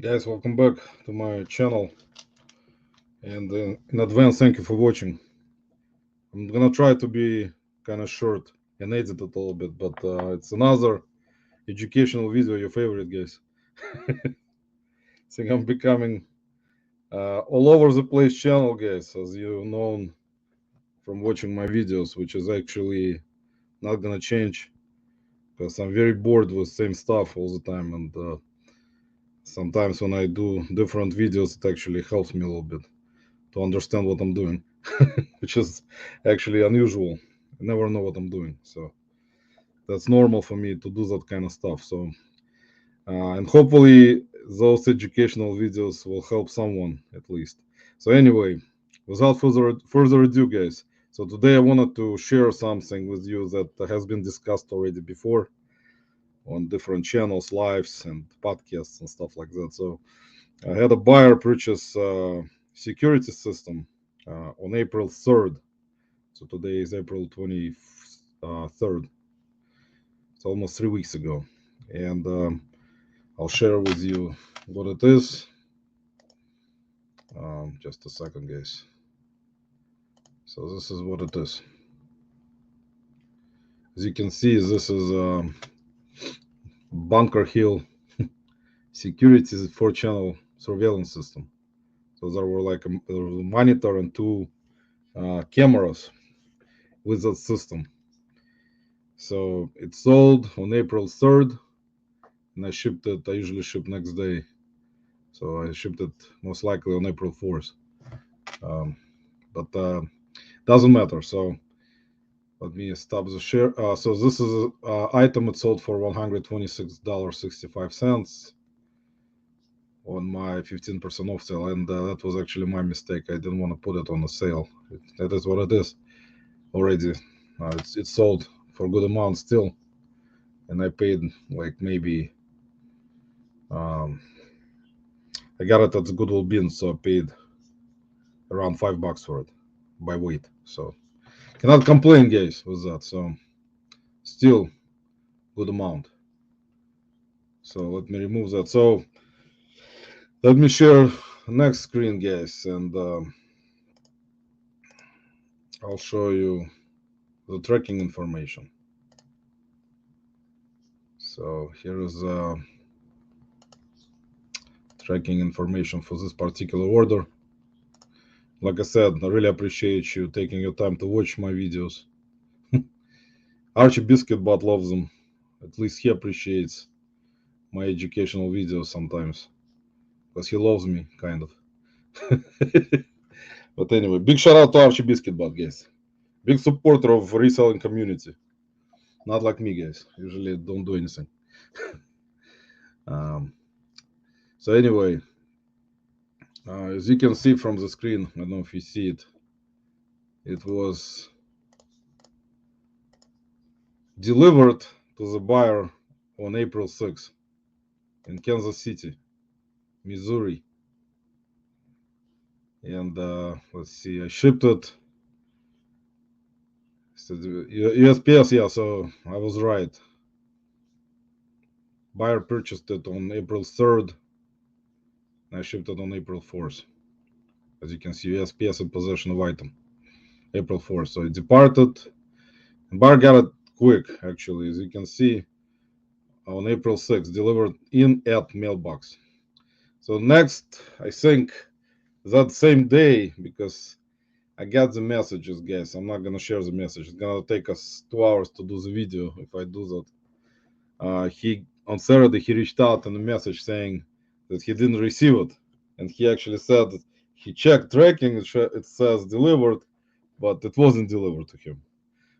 Guys, welcome back to my channel, and in advance, thank you for watching. I'm gonna try to be kind of short and edit it a little bit, but it's another educational video, your favorite, guys. Think I'm becoming all over the place channel, guys, as you know from watching my videos, which is actually not gonna change because I'm very bored with same stuff all the time, and sometimes when I do different videos, it actually helps me a little bit to understand what I'm doing, which is actually unusual. I never know what I'm doing, so that's normal for me to do that kind of stuff. So, and hopefully, those educational videos will help someone at least. So, anyway, without further ado, guys. So today I wanted to share something with you that has been discussed already before on different channels, lives, and podcasts and stuff like that. So I had a buyer purchase security system on April 3rd. So today is April 23rd. It's almost 3 weeks ago. And I'll share with you what it is. Just a second, guys. So this is what it is. As you can see, this is Bunker Hill security 4-channel surveillance system. So there were like a monitor and two cameras with that system. So it sold on April 3rd, and I shipped it. I usually ship next day, so I shipped it most likely on April 4th. Um, but doesn't matter. So let me stop the share. So this is an item it sold for $126.65 on my 15% off sale, and that was actually my mistake. I didn't want to put it on the sale. That is what it is already. It's sold for a good amount still, and I paid like maybe. Um, I got it at the Goodwill bin, so I paid around $5 for it by weight. So cannot complain, guys, with that. So still good amount. So let me remove that. So let me share next screen, guys, and I'll show you the tracking information. So here is tracking information for this particular order. Like I said, I really appreciate you taking your time to watch my videos. Archie Biscuitbot loves them. At least he appreciates my educational videos sometimes because he loves me, kind of. But anyway, big shout out to Archie Biscuitbot, guys. Big supporter of reselling community. Not like me, guys. Usually don't do anything. Um, so anyway, as you can see from the screen, I don't know if you see it. It was delivered to the buyer on April 6th in Kansas City, Missouri. And let's see, I shipped it. So USPS, yeah, so I was right. Buyer purchased it on April 3rd. And I shipped it on April 4th. As you can see, USPS in possession of item. April 4th. So it departed. And buyer got it quick, actually. As you can see, on April 6th, delivered in at mailbox. So next, I think that same day, because I got the messages, guys. I'm not gonna share the message. It's gonna take us 2 hours to do the video if I do that. He on Saturday he reached out in a message saying that he didn't receive it, and he actually said that he checked tracking. It says delivered, but it wasn't delivered to him.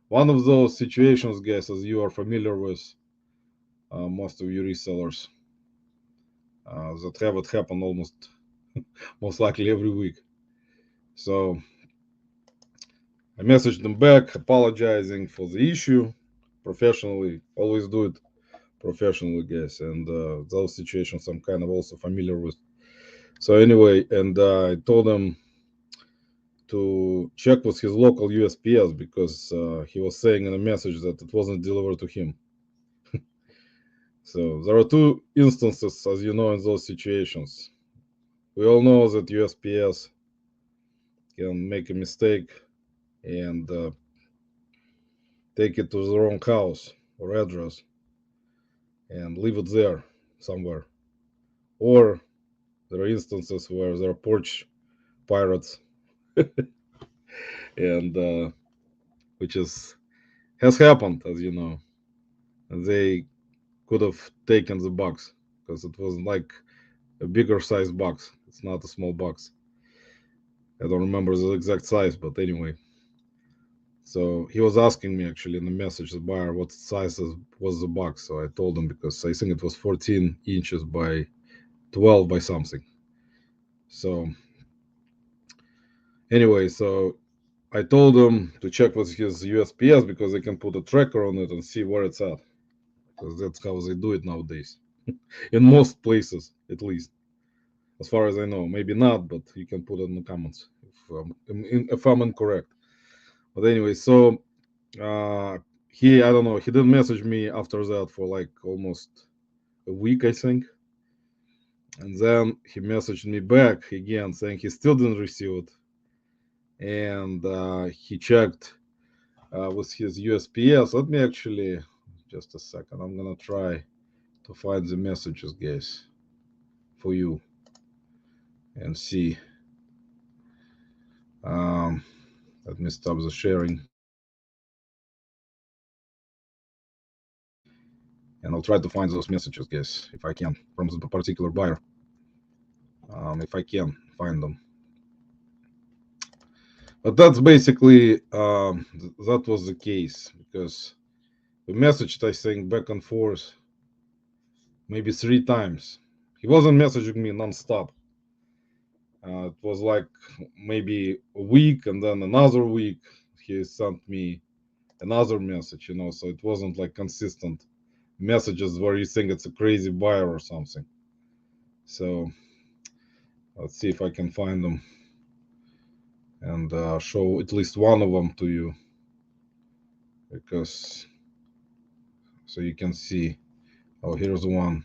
One of those situations, guys, as you are familiar with, most of you resellers that have it happen almost most likely every week. So I messaged them back, apologizing for the issue professionally. Always do it professionally, guys. And those situations I'm kind of also familiar with. So anyway, and I told him to check with his local USPS because he was saying in a message that it wasn't delivered to him. So there are two instances, as you know, in those situations. We all know that USPS can make a mistake and take it to the wrong house or address and leave it there somewhere. Or there are instances where there are porch pirates, and which has happened, as you know. And they could have taken the box because it was like a bigger size box. It's not a small box. I don't remember the exact size, but anyway. So he was asking me actually in the message, the buyer, what size was the box. So I told him because I think it was 14 inches by 12 by something. So anyway, so I told him to check with his USPS because they can put a tracker on it and see where it's at. Because that's how they do it nowadays. In most places, at least. As far as I know. Maybe not, but you can put it in the comments if I'm incorrect. But anyway, so I don't know, he didn't message me after that for like almost a week, I think. And then he messaged me back again saying he still didn't receive it. And he checked with his USPS. Let me actually, just a second, I'm gonna try to find the messages, guys, for you and see. Let me stop the sharing. And I'll try to find those messages, guys, if I can, from the particular buyer. If I can find them. But that's basically, that was the case, because we messaged, I think, back and forth maybe 3 times. He wasn't messaging me nonstop. It was like maybe a week and then another week he sent me another message, so it wasn't like consistent messages where you think it's a crazy buyer or something. So let's see if I can find them and show at least one of them to you, because so you can see. Oh, here's one.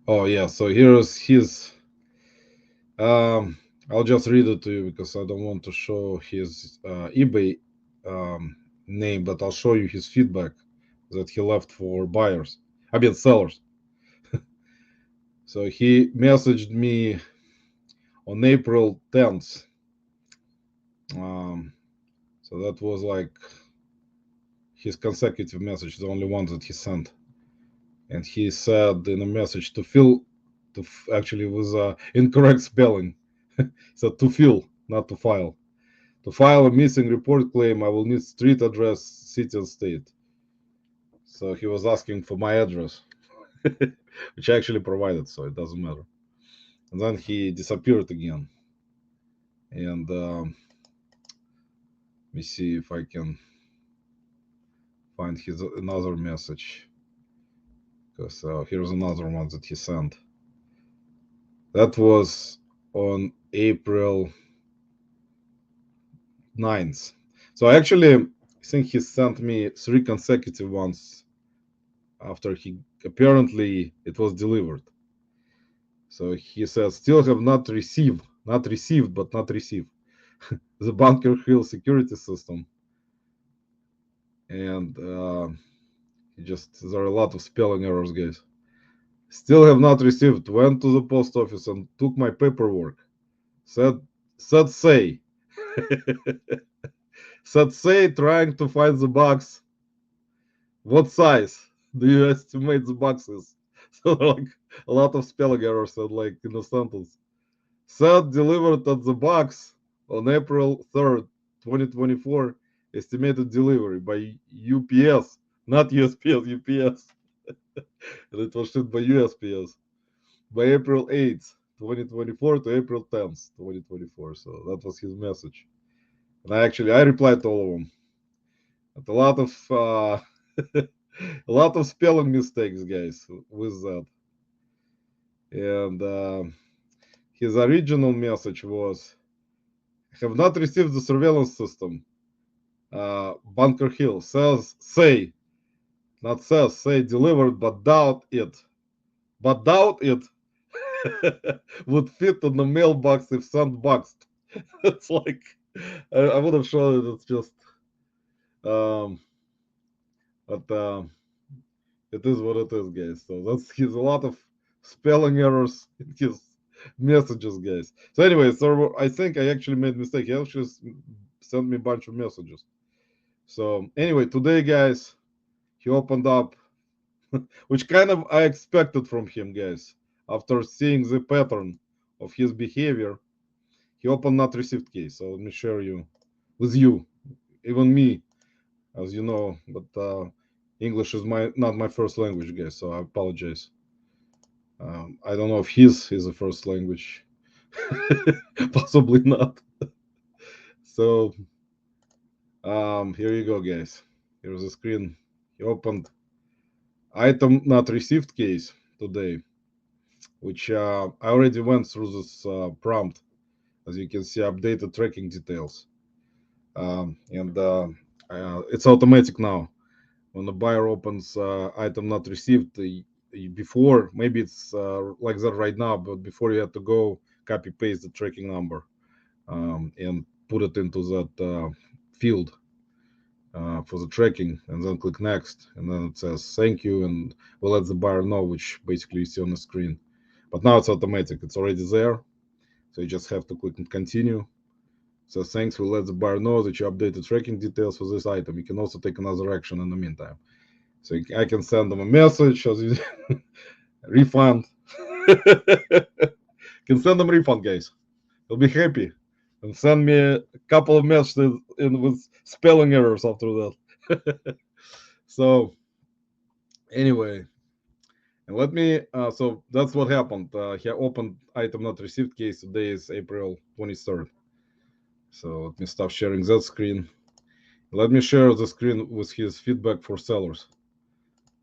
Oh yeah, so here's his. I'll just read it to you because I don't want to show his eBay name, but I'll show you his feedback that he left for buyers. I mean sellers. So he messaged me on April 10th. So that was like his consecutive message, the only one that he sent. And he said in a message actually with incorrect spelling. So to fill, not to file. To file a missing report claim, I will need street address, city and state. So he was asking for my address, which I actually provided, so it doesn't matter. And then he disappeared again. And let me see if I can find his another message. Because here's another one that he sent. That was on April 9th. So I actually think he sent me 3 consecutive ones after he apparently it was delivered. So he says, still have not received, but not received the Bunker Hill security system. And there are a lot of spelling errors, guys. Still have not received. Went to the post office and took my paperwork. Said say. Said say, trying to find the box. What size do you estimate the box is? So like a lot of spelling errors said like in a sentence. Said delivered at the box on April 3rd, 2024. Estimated delivery by UPS, not USPS, UPS. And it was shipped by USPS by April 8th, 2024 to April 10th, 2024. So that was his message. And I replied to all of them. But a lot of a lot of spelling mistakes, guys, with that. And his original message was, have not received the surveillance system. Bunker Hill say Not says, say delivered, but doubt it. But doubt it would fit in the mailbox if sandboxed. It's like, I would have shown it. It's just, um, but it is what it is, guys. So that's he's a lot of spelling errors in his messages, guys. So anyway, so I think I actually made a mistake. He actually sent me a bunch of messages. So anyway, today, guys, he opened up, which kind of I expected from him, guys. After seeing the pattern of his behavior, he opened not received case. So let me share you with you, even me, as you know. But English is not my first language, guys. So I apologize. I don't know if his is the first language. Possibly not. So here you go, guys. Here's the screen. He opened item not received case today, which I already went through this prompt. As you can see, updated tracking details. And it's automatic now. When the buyer opens item not received, before, maybe it's like that right now, but before you had to go copy paste the tracking number and put it into that field for the tracking, and then click next, and then it says thank you, and we'll let the buyer know, which basically you see on the screen. But now it's automatic, it's already there, so you just have to click and continue. So thanks, we'll let the buyer know that you updated tracking details for this item. You can also take another action in the meantime. So I can send them a message as you refund. Can send them refund, guys. They'll be happy. And send me a couple of messages with spelling errors after that. So anyway, and let me. So that's what happened. He opened item not received case. Today is April 23rd. So let me stop sharing that screen. Let me share the screen with his feedback for sellers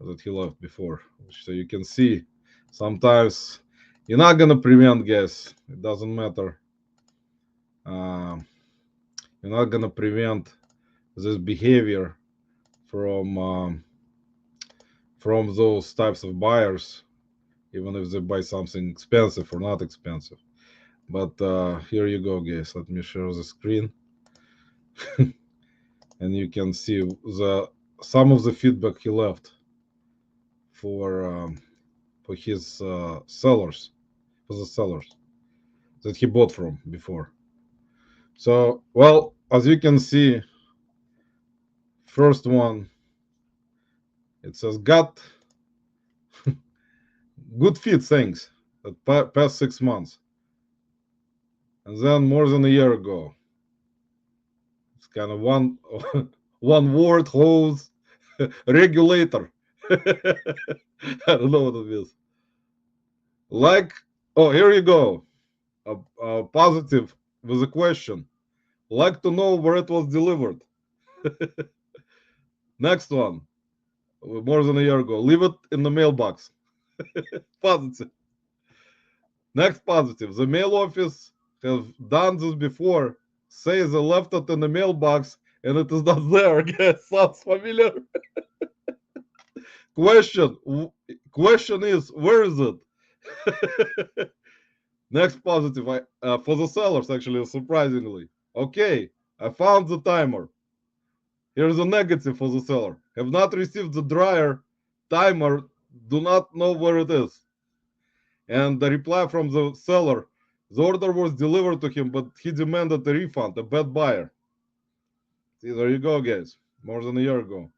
that he left before, so you can see. Sometimes you're not gonna prevent, guys. It doesn't matter. You're not gonna prevent this behavior from those types of buyers, even if they buy something expensive or not expensive. But here you go, guys. Let me share the screen, and you can see some of the feedback he left for his sellers, for the sellers that he bought from before. So, well, as you can see, first one, it says got good fit, thanks, that past 6 months. And then more than a year ago, it's kind of one one word holds regulator. I don't know what it is. Like, oh, here you go. A positive with a question. Like to know where it was delivered. Next one, more than a year ago. Leave it in the mailbox. Positive. Next positive. The mail office have done this before. Say they left it in the mailbox and it is not there. Yes, sounds familiar. Question. Question is, where is it? Next positive. For the sellers, actually, surprisingly. Okay, I found the timer. Here's a negative for the seller. Have not received the dryer timer. Do not know where it is. And the reply from the seller, the order was delivered to him, but he demanded a refund, a bad buyer. See, there you go, guys. More than a year ago.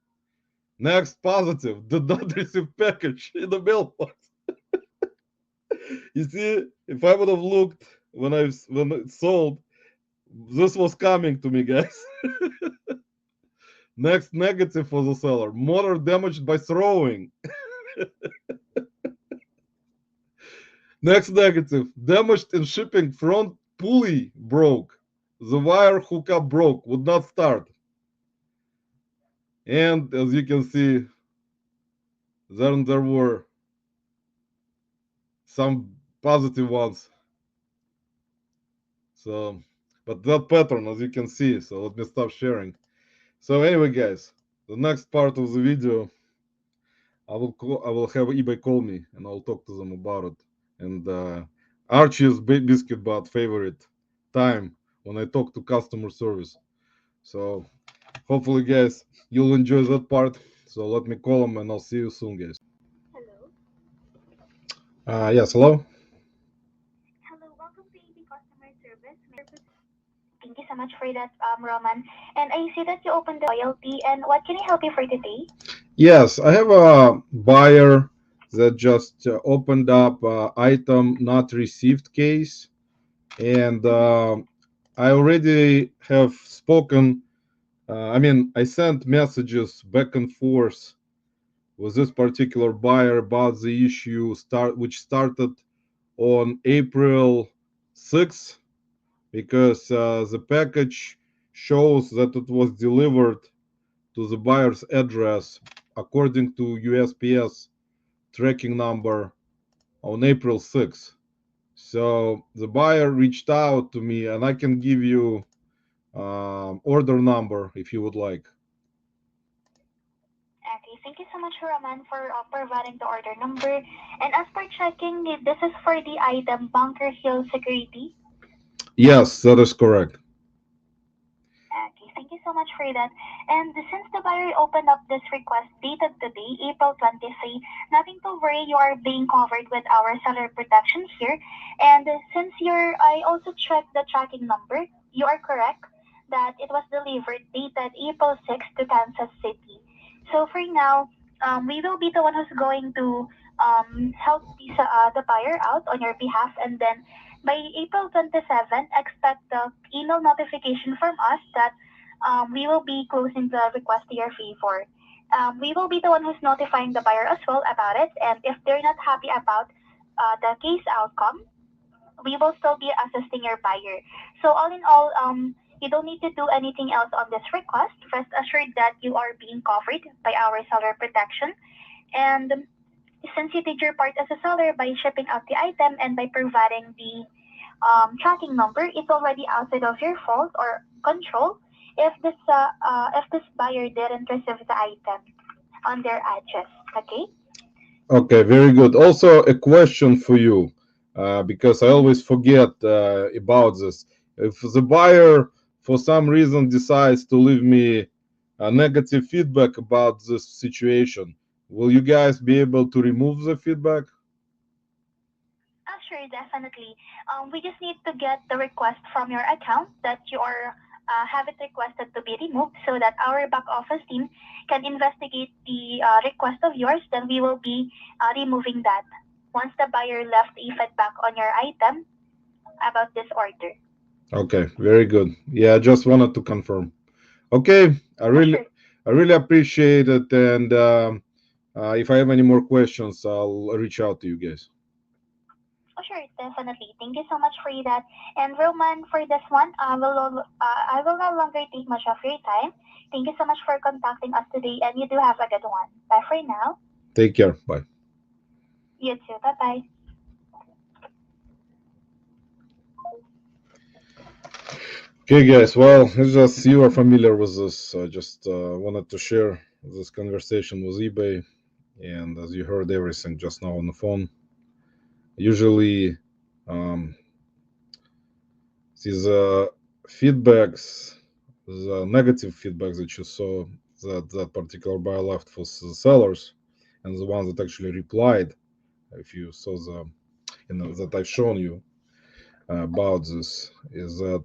Next positive, did not receive package in the mailbox. You see, if I would have looked when it sold, this was coming to me, guys. Next negative for the seller, motor damaged by throwing. Next negative, damaged in shipping, front pulley broke. The wire hookup broke, would not start. And as you can see, then there were some positive ones. So, but that pattern, as you can see, so let me stop sharing. So anyway, guys, the next part of the video, I will have eBay call me and I'll talk to them about it. And Archie's biscuit bot favorite time when I talk to customer service. So hopefully, guys, you'll enjoy that part. So let me call them and I'll see you soon, guys. Hello. Yes, hello. Hello, welcome to AB Customer Service. Thank you so much for that, Roman. And I see that you opened the loyalty. And what can I help you for today? Yes, I have a buyer that just opened up item not received case, and Mm-hmm. I already have spoken. I mean, I sent messages back and forth with this particular buyer about the issue which started on April 6th, because the package shows that it was delivered to the buyer's address according to USPS tracking number on April 6th. So the buyer reached out to me, and I can give you order number if you would like. Okay, thank you so much, Roman, for providing the order number. And as per checking, this is for the item Bunker Hill Security. Yes, that is correct. Okay, thank you so much for that. And since the buyer opened up this request dated today, April 23, nothing to worry, you are being covered with our seller protection here. And since I also checked the tracking number, you are correct that it was delivered dated April 6 to Kansas City. So for now, we will be the one who's going to help the buyer out on your behalf, and then by April 27, expect the email notification from us that we will be closing the request to your favor. We will be the one who's notifying the buyer as well about it, and if they're not happy about the case outcome, we will still be assisting your buyer. So all in all, you don't need to do anything else on this request. Rest assured that you are being covered by our seller protection. And since you did your part as a seller by shipping out the item and by providing the tracking number, it's already outside of your fault or control if this buyer didn't receive the item on their address. Okay. Okay, very good. Also, a question for you, because I Mm-hmm. always forget about this. If the buyer, for some reason, decides to leave me a negative feedback about this situation, will you guys be able to remove the feedback? Sure, definitely. We just need to get the request from your account that you are have it requested to be removed so that our back office team can investigate the request of yours. Then we will be removing that once the buyer left a feedback on your item about this order. Okay, very good. Yeah, I just wanted to confirm. Okay, Sure. I really appreciate it, and if I have any more questions, I'll reach out to you guys. Sure, definitely. Thank you so much for that. And Roman, for this one, I will no longer take much of your time. Thank you so much for contacting us today, and you do have a good one. Bye for now. Take care. Bye. You too. Bye bye. Okay, guys. Well, it's just you are familiar with this. I just wanted to share this conversation with eBay, and as you heard everything just now on the phone, usually um, these feedbacks, the negative feedback that you saw that that particular buyer left for the sellers, and the ones that actually replied, if you saw the, that I've shown you about this, is that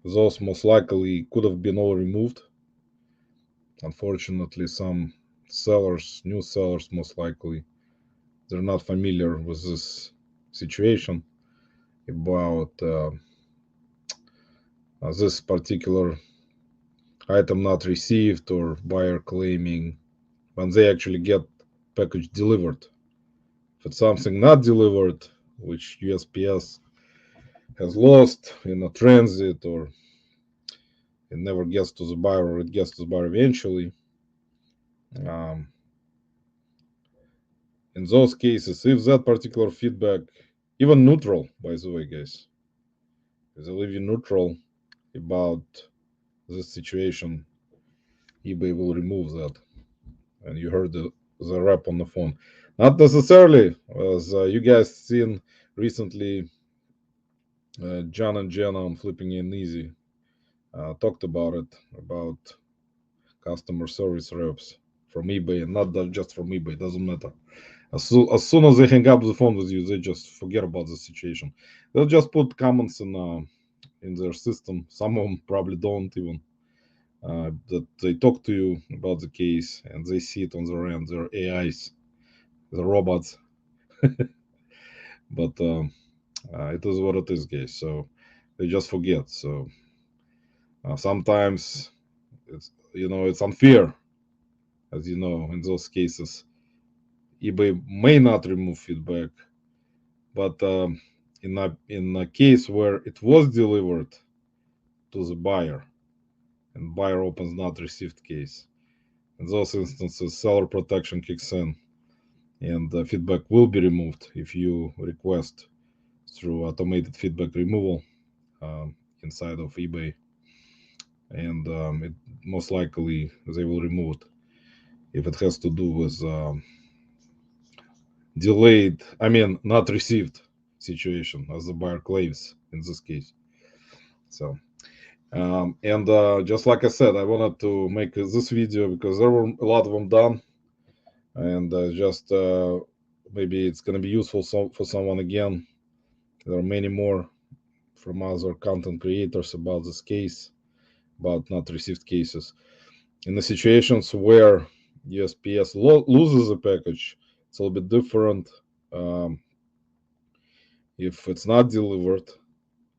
those most likely could have been all removed. Unfortunately, some sellers, new sellers, most likely, they're not familiar with this situation about this particular item not received or buyer claiming when they actually get package delivered. If it's something not delivered, which USPS has lost in a transit, or it never gets to the buyer, or it gets to the buyer eventually, um, in those cases, if that particular feedback, even neutral, by the way, guys, if they leave you neutral about this situation, eBay will remove that. and you heard the rep on the phone. Not necessarily, as you guys seen recently, John and Jenna on Flipping in Easy talked about it, about customer service reps from eBay, and not just from eBay, doesn't matter. As soon as they hang up the phone with you, they just forget about the situation. They'll just put comments in their system. Some of them probably don't even. That they talk to you about the case and they see it on their end. They're AIs, the robots, but it is what it is, guys. So they just forget. So sometimes it's unfair, as you know, in those cases. eBay may not remove feedback, but in a case where it was delivered to the buyer and buyer opens not received case, in those instances, seller protection kicks in and the feedback will be removed if you request through automated feedback removal inside of eBay, and it most likely they will remove it if it has to do with delayed, I mean, not received situation, as the buyer claims in this case. So, and just like I said, I wanted to make this video because there were a lot of them done, and just maybe it's going to be useful for someone again. There are many more from other content creators about this case, about not received cases. In the situations where USPS loses a package, it's a little bit different. Um, if it's not delivered,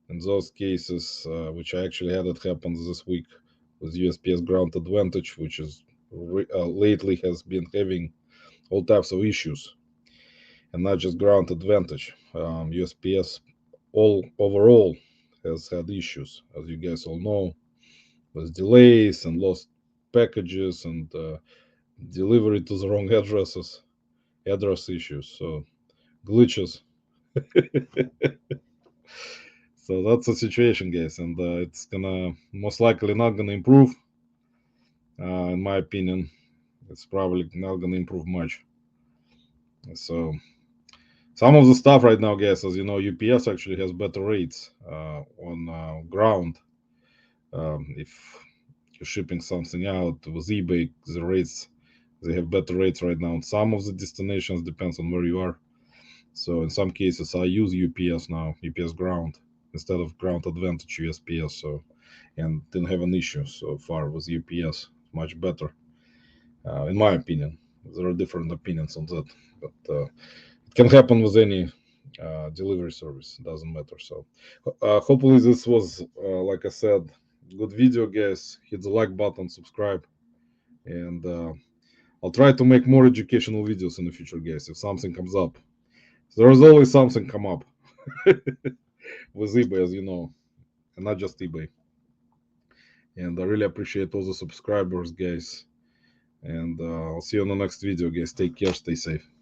in those cases, which I actually had it happen this week with USPS Ground Advantage, which is lately has been having all types of issues, and not just Ground Advantage. USPS all overall has had issues, as you guys all know, with delays and lost packages and delivery to the wrong address issues, so glitches. So that's the situation, guys, and it's gonna most likely not gonna improve. In my opinion, it's probably not gonna improve much. So some of the stuff right now, guys, as you know, UPS actually has better rates on ground. If you're shipping something out with eBay, the rates they have better rates right now. Some of the destinations depends on where you are. So in some cases, I use UPS now, UPS Ground instead of Ground Advantage USPS. So and didn't have an issue so far with UPS. Much better, in my opinion. There are different opinions on that, but it can happen with any delivery service. Doesn't matter. So hopefully this was, like I said, good video, guys. Hit the like button, subscribe, and I'll try to make more educational videos in the future, guys. If something comes up, there's always something come up with eBay, as you know, and not just eBay. And I really appreciate all the subscribers, guys. And I'll see you on the next video, guys. Take care, stay safe.